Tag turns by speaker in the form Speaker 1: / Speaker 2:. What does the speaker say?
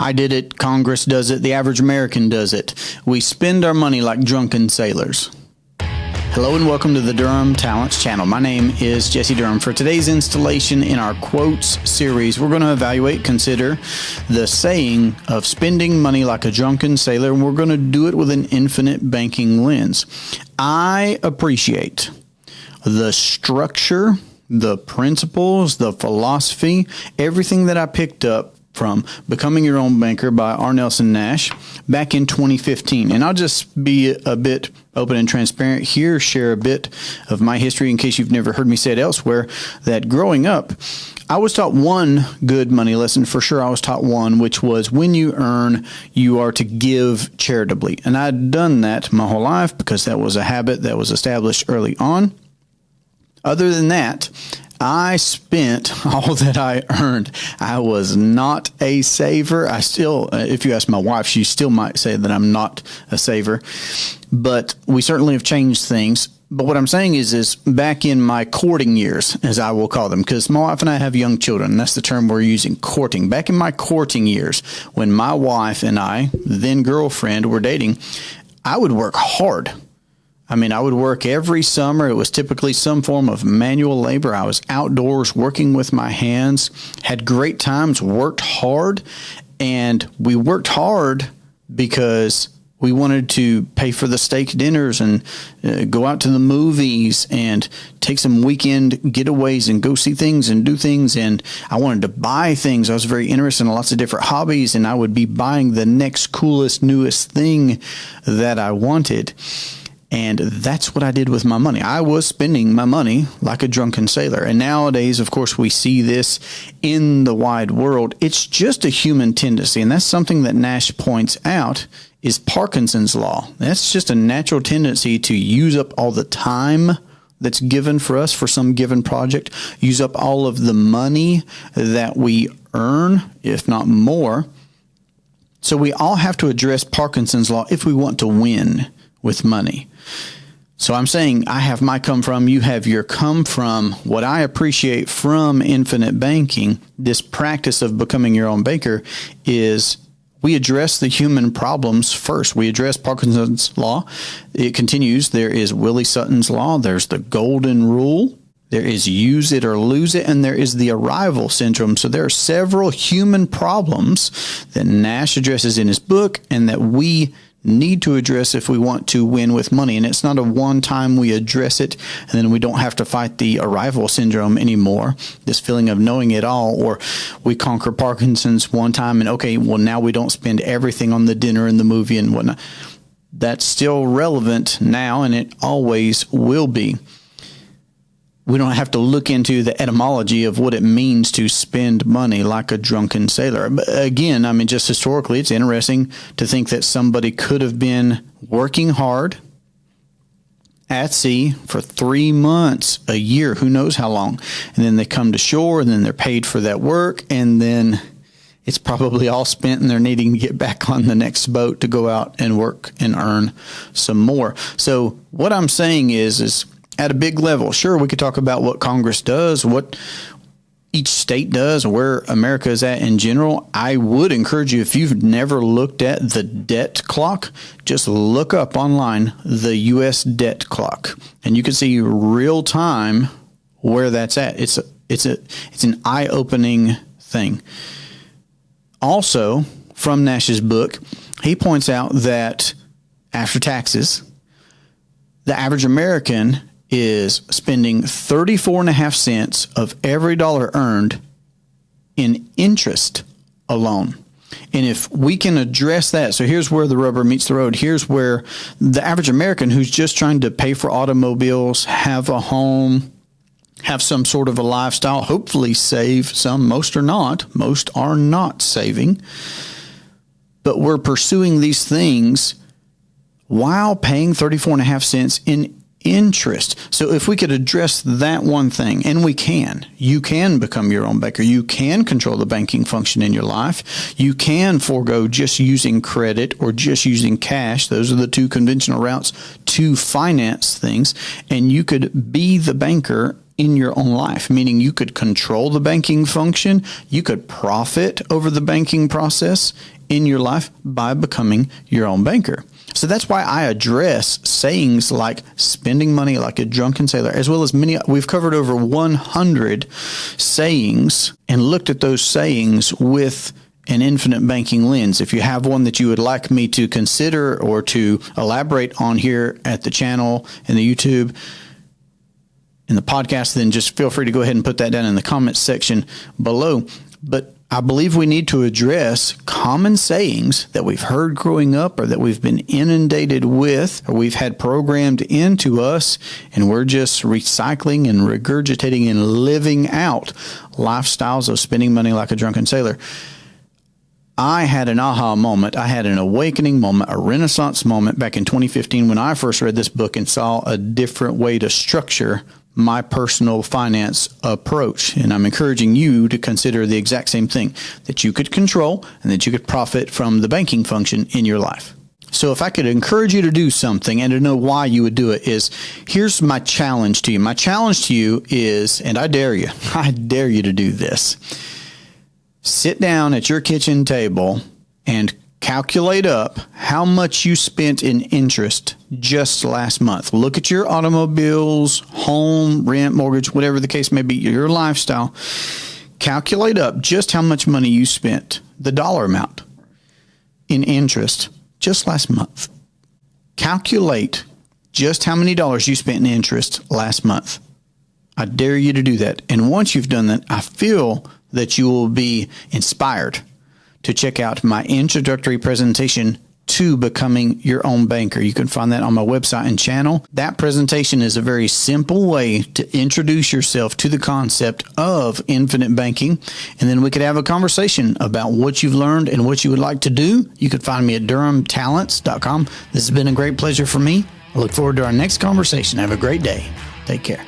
Speaker 1: I did it. Congress does it. The average American does it. We spend our money like drunken sailors. Hello and welcome to the Durham Talents channel. My name is Jesse Durham. For today's installation in our quotes series, we're going to consider the saying of spending money like a drunken sailor, and we're going to do it with an infinite banking lens. I appreciate the structure, the principles, the philosophy, everything that I picked up from Becoming Your Own Banker by R. Nelson Nash back in 2015. And I'll just be a bit open and transparent here, share a bit of my history in case you've never heard me say it elsewhere, that growing up, I was taught one good money lesson. For sure, I was taught one, which was when you earn, you are to give charitably. And I'd done that my whole life because that was a habit that was established early on. Other than that, I spent all that I earned. I was not a saver. I still, if you ask my wife, she still might say that I'm not a saver. But we certainly have changed things. But what I'm saying is back in my courting years, as I will call them, because my wife and I have young children. That's the term we're using, courting. Back in my courting years, when my wife and I, then girlfriend, were dating, I would work hard. I would work every summer. It was typically some form of manual labor. I was outdoors working with my hands, had great times, worked hard. And we worked hard because we wanted to pay for the steak dinners and go out to the movies and take some weekend getaways and go see things and do things. And I wanted to buy things. I was very interested in lots of different hobbies, and I would be buying the next coolest, newest thing that I wanted. And that's what I did with my money. I was spending my money like a drunken sailor. And nowadays, of course, we see this in the wide world. It's just a human tendency. And that's something that Nash points out is Parkinson's law. That's just a natural tendency to use up all the time that's given for us for some given project, use up all of the money that we earn, if not more. So we all have to address Parkinson's law if we want to win with money. So I'm saying I have my come from, you have your come from. What I appreciate from infinite banking, this practice of becoming your own banker, is we address the human problems first. We address Parkinson's law. It continues. There is Willie Sutton's law. There's the golden rule. There is use it or lose it, and there is the arrival syndrome. So there are several human problems that Nash addresses in his book and that we need to address if we want to win with money. And it's not a one time we address it and then we don't have to fight the arrival syndrome anymore, this feeling of knowing it all, or we conquer Parkinson's one time and okay, well, now we don't spend everything on the dinner and the movie and whatnot. That's still relevant now, and it always will be. We don't have to look into the etymology of what it means to spend money like a drunken sailor. But again, just historically, it's interesting to think that somebody could have been working hard at sea for 3 months, a year, who knows how long. And then they come to shore and then they're paid for that work. And then it's probably all spent and they're needing to get back on the next boat to go out and work and earn some more. So what I'm saying is at a big level, sure, we could talk about what Congress does, what each state does, where America is at in general. I would encourage you, if you've never looked at the debt clock, just look up online the U.S. debt clock, and you can see real time where that's at. It's an eye-opening thing. Also, from Nash's book, he points out that after taxes, the average American is spending 34.5 cents of every dollar earned in interest alone. And if we can address that, so here's where the rubber meets the road. Here's where the average American who's just trying to pay for automobiles, have a home, have some sort of a lifestyle, hopefully save some, most are not saving, but we're pursuing these things while paying 34.5 cents in interest. So if we could address that one thing, and you can become your own banker. You can control the banking function in your life. You can forego just using credit or just using cash. Those are the two conventional routes to finance things. And you could be the banker in your own life, meaning you could control the banking function. You could profit over the banking process in your life by becoming your own banker. So that's why I address sayings like spending money like a drunken sailor, as well as we've covered over 100 sayings and looked at those sayings with an infinite banking lens. If you have one that you would like me to consider or to elaborate on here at the channel and the YouTube and the podcast, then just feel free to go ahead and put that down in the comments section below. But I believe we need to address common sayings that we've heard growing up or that we've been inundated with or we've had programmed into us, and we're just recycling and regurgitating and living out lifestyles of spending money like a drunken sailor. I had an aha moment. I had an awakening moment, a renaissance moment back in 2015 when I first read this book and saw a different way to structure my personal finance approach. And I'm encouraging you to consider the exact same thing, that you could control and that you could profit from the banking function in your life. So if I could encourage you to do something and to know why you would do it is, here's my challenge to you. My challenge to you is, and I dare you to do this. Sit down at your kitchen table and calculate up how much you spent in interest just last month. Look at your automobiles, home, rent, mortgage, whatever the case may be, your lifestyle. Calculate up just how much money you spent, the dollar amount in interest just last month. Calculate just how many dollars you spent in interest last month. I dare you to do that. And once you've done that, I feel that you will be inspired to check out my introductory presentation to becoming your own banker. You can find that on my website and channel. That presentation is a very simple way to introduce yourself to the concept of infinite banking. And then we could have a conversation about what you've learned and what you would like to do. You can find me at durhamtalents.com. This has been a great pleasure for me. I look forward to our next conversation. Have a great day. Take care.